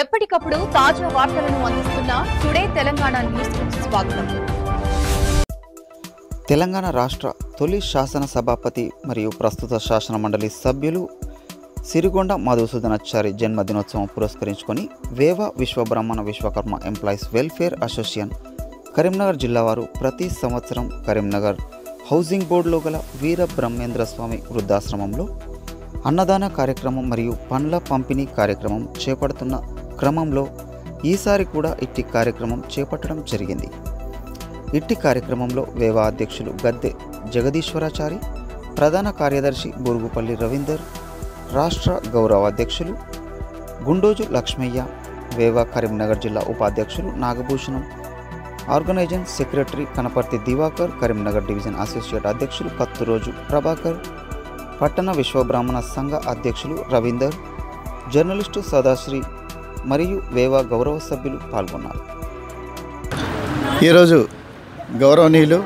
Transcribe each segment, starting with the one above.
ఎప్పటికప్పుడు తాజా వార్తలను అందిస్తున్న టుడే తెలంగాణ న్యూస్ కు స్వాగతం. తెలంగాణ రాష్ట్ర తొలి శాసన సభాపతి మరియు ప్రస్తుత శాసన మండలి సభ్యులు సిరికొండ మధుసూదనాచారి జన్మదినోత్సవం పురస్కరించుకొని వేవ Vishwabrahmana Vishwakarma employees welfare association Karimnagar జిల్లా వారు ప్రతి సంవత్సరం కరీంనగర్ హౌసింగ్ బోర్డులో గల వీర బ్రహ్మేంద్ర స్వామి వృద్ధాశ్రమంలో అన్నదాన కార్యక్రమం మరియు పండ్ల పంపిణీ కార్యక్రమం చేపడుతున్న క్రమంలో ఈసారి కూడా ఇట్టి కార్యక్రమం చేపట్టడం జరిగింది. ఇట్టి కార్యక్రమంలో వేవా అధ్యక్షులు గద్దె జగదీశ్వరాచారి, ప్రధాన కార్యదర్శి బూరుగుపల్లి రవీందర్, రాష్ట్ర గౌరవ అధ్యక్షులు గుండోజు లక్ష్మయ్య, వేవా కరీంనగర్ జిల్లా ఉపాధ్యక్షులు Nagabhushanam, organising secretary Kanaparthi Divakar, Karimnagar division associate అధ్యక్షులు కత్తురోజు ప్రభాకర్, పట్టణ విశ్వబ్రాహ్మణ సంఘ అధ్యక్షులు రవీందర్, జర్నలిస్టు సదాశ్రీ మరియు వేవా గౌరవ సభ్యులు పాల్గొన్నారు. ఈరోజు గౌరవనీయులు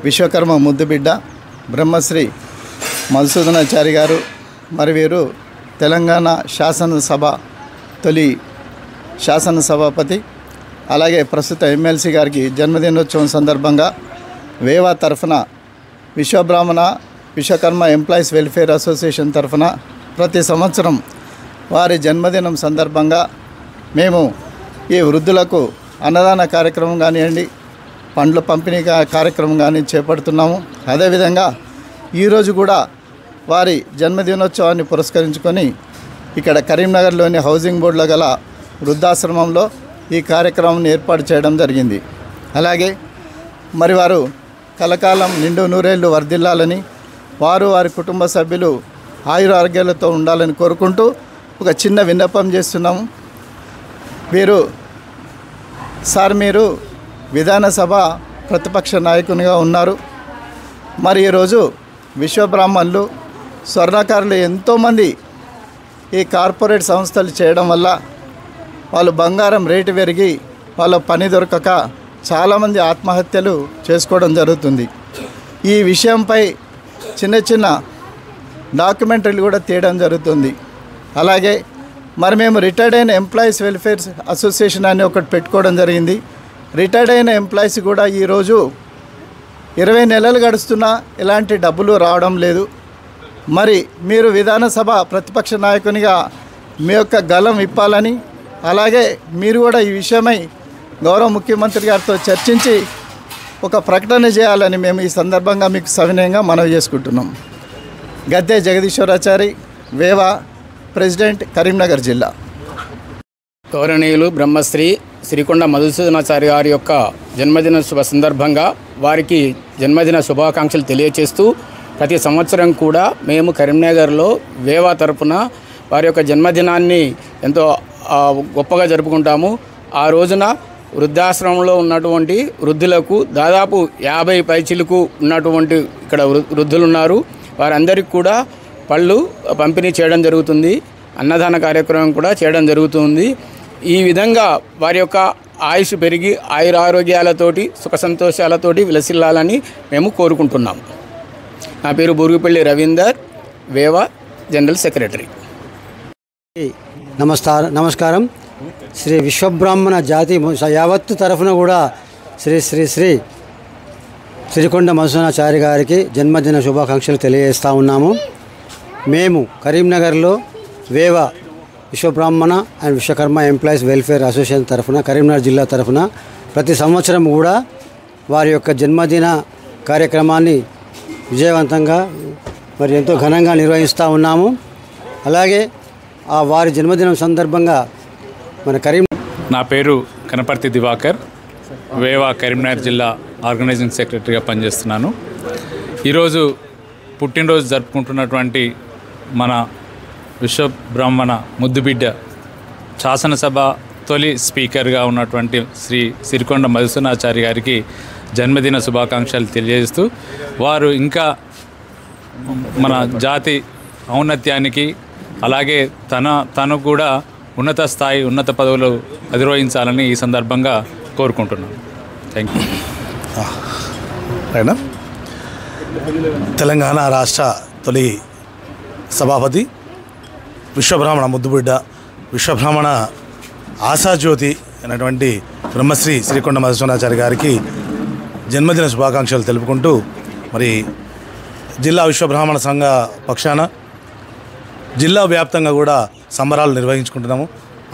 విశ్వకర్మ ముద్దుబిడ్డ బ్రహ్మశ్రీ మధుసూదనాచారి గారు మరి వీరు తెలంగాణ శాసనసభ తొలి శాసనసభాపతి, అలాగే ప్రస్తుత ఎమ్మెల్సీ గారికి జన్మదినోత్సవం సందర్భంగా వేవా తరఫున విశ్వకర్మ ఎంప్లాయీస్ వెల్ఫేర్ అసోసియేషన్ తరఫున ప్రతి సంవత్సరం వారి జన్మదినం సందర్భంగా మేము ఈ వృద్ధులకు అన్నదాన కార్యక్రమం కానివ్వండి, పండ్ల పంపిణీ కార్యక్రమం కానీ చేపడుతున్నాము. అదేవిధంగా ఈరోజు కూడా వారి జన్మదినోత్సవాన్ని పురస్కరించుకొని ఇక్కడ కరీంనగర్లోని హౌసింగ్ బోర్డులో గల వృద్ధాశ్రమంలో ఈ కార్యక్రమాన్ని ఏర్పాటు చేయడం జరిగింది. అలాగే మరి వారు కలకాలం నిండు నూరేళ్లు వర్ధిల్లాలని, వారి కుటుంబ సభ్యులు ఆయుర ఆరోగ్యాలతో ఉండాలని కోరుకుంటూ ఒక చిన్న విన్నపం చేస్తున్నాము. మీరు విధానసభ ప్రతిపక్ష నాయకునిగా ఉన్నారు. మరి ఈరోజు విశ్వబ్రాహ్మణులు స్వర్ణకారులు ఎంతోమంది ఈ కార్పొరేట్ సంస్థలు చేయడం వల్ల వాళ్ళు బంగారం రేటు పెరిగి వాళ్ళ పని దొరకక చాలామంది ఆత్మహత్యలు చేసుకోవడం జరుగుతుంది. ఈ విషయంపై చిన్న చిన్న డాక్యుమెంటరీలు కూడా తీయడం జరుగుతుంది. అలాగే మరి మేము రిటైర్డ్ అయిన ఎంప్లాయీస్ వెల్ఫేర్ అసోసియేషన్ అని ఒకటి పెట్టుకోవడం జరిగింది. రిటైర్డ్ అయిన ఎంప్లాయీస్ కూడా ఈరోజు 20 నెలలు గడుస్తున్నా ఎలాంటి డబ్బులు రావడం లేదు. మరి మీరు విధానసభ ప్రతిపక్ష నాయకునిగా మీ యొక్క గలం ఇప్పాలని, అలాగే మీరు కూడా ఈ విషయమై గౌరవ ముఖ్యమంత్రి గారితో చర్చించి ఒక ప్రకటన చేయాలని మేము ఈ సందర్భంగా మీకు సవినయంగా మనవి చేసుకుంటున్నాం. గద్దె జగదీశ్వరాచారి, వేవా ప్రెసిడెంట్, కరీంనగర్ జిల్లా. గౌరవనీయులు బ్రహ్మశ్రీ సిరికొండ మధుసూదనాచారి గారి యొక్క జన్మదిన శుభ సందర్భంగా వారికి జన్మదిన శుభాకాంక్షలు తెలియచేస్తూ ప్రతి సంవత్సరం కూడా మేము కరీంనగర్లో వేవా తరపున వారి యొక్క జన్మదినాన్ని ఎంతో గొప్పగా జరుపుకుంటాము. ఆ రోజున వృద్ధాశ్రమంలో ఉన్నటువంటి వృద్ధులకు దాదాపు 50 పైచిలకు ఉన్నటువంటి ఇక్కడ వృద్ధులు ఉన్నారు. వారందరికీ కూడా పళ్ళు పంపిణీ చేయడం జరుగుతుంది. అన్నదాన కార్యక్రమం కూడా చేయడం జరుగుతుంది. ఈ విధంగా వారి యొక్క ఆయుష్ పెరిగి ఆయురారోగ్యాలతోటి సుఖ సంతోషాలతోటి విలసిల్లాలని మేము కోరుకుంటున్నాము. నా పేరు బూరుగుపల్లి రవీందర్, వేవా జనరల్ సెక్రటరీ. నమస్కారం. శ్రీ విశ్వబ్రాహ్మణ జాతి యావత్తు తరఫున కూడా శ్రీ శ్రీ శ్రీ సిరికొండ మధుసూదనాచారి గారికి జన్మదిన శుభాకాంక్షలు తెలియజేస్తూ ఉన్నాము. మేము కరీంనగర్లో వేవా Vishwabrahmana and Vishwakarma employees welfare association తరఫున కరీంనగర్ జిల్లా తరఫున ప్రతి సంవత్సరం కూడా వారి యొక్క జన్మదిన కార్యక్రమాన్ని విజయవంతంగా మరి ఎంతో ఘనంగా నిర్వహిస్తూ ఉన్నాము. అలాగే వారి జన్మదినం సందర్భంగా నా పేరు కనపర్తి దివాకర్, వేవా కరీంనగర్ జిల్లా ఆర్గనైజింగ్ సెక్రటరీగా పనిచేస్తున్నాను. ఈరోజు పుట్టినరోజు జరుపుకుంటున్నటువంటి మన విశ్వబ్రాహ్మణ ముద్దుబిడ్డ శాసనసభ తొలి స్పీకర్గా ఉన్నటువంటి శ్రీ సిరికొండ మధుసూదనాచారి గారికి జన్మదిన శుభాకాంక్షలు తెలియజేస్తూ వారు ఇంకా మన జాతి ఔన్నత్యానికి అలాగే తను కూడా ఉన్నత స్థాయి ఉన్నత పదవులు అధిరోహించాలని ఈ సందర్భంగా కోరుకుంటున్నాను. Thank you. తెలంగాణ రాష్ట్ర తొలి సభాపతి విశ్వబ్రాహ్మణ ముద్దుబిడ్డ విశ్వబ్రాహ్మణ ఆశాజ్యోతి అయినటువంటి బ్రహ్మశ్రీ శ్రీకొండ మధుసూదనాచారి గారికి జన్మదిన శుభాకాంక్షలు తెలుపుకుంటూ మరి జిల్లా విశ్వబ్రాహ్మణ సంఘ పక్షాన జిల్లా వ్యాప్తంగా కూడా సంబరాలు నిర్వహించుకుంటున్నాము.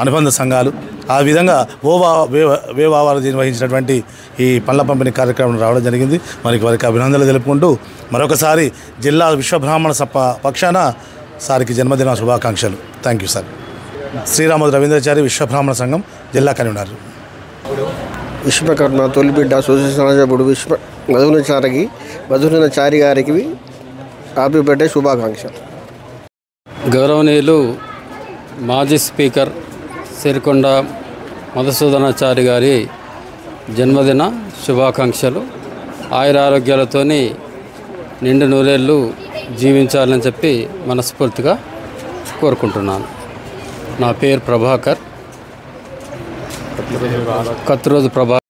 అనుబంధ సంఘాలు ఆ విధంగా వేవారు నిర్వహించినటువంటి ఈ పండ్ల పంపిణీ కార్యక్రమం రావడం జరిగింది. వారికి అభినందనలు తెలుపుకుంటూ మరొకసారి జిల్లా విశ్వబ్రాహ్మణ పక్షాన సారికి జన్మదిన శుభాకాంక్షలు. Thank you sir. Srirama Ravindrachari Vishwabrahmana సంఘం జిల్లా కన్వీనర్. విశ్వకర్మ తొలిబిడ్డ సుశీలజుడు మధుసూదనాచారి గారికి హ్యాపీ బర్త్డే శుభాకాంక్షలు. గౌరవనీయులు మాజీ స్పీకర్ సిరికొండ మధుసూదనాచారి గారి జన్మదిన శుభాకాంక్షలు. ఆయురారోగ్యాలతో నిండు నూరేళ్ళు జీవించాలని చెప్పి మనస్ఫూర్తిగా కోరుకుంటున్నాను. నా పేరు ప్రభాకర్, కత్తిరోజు ప్రభాకర్.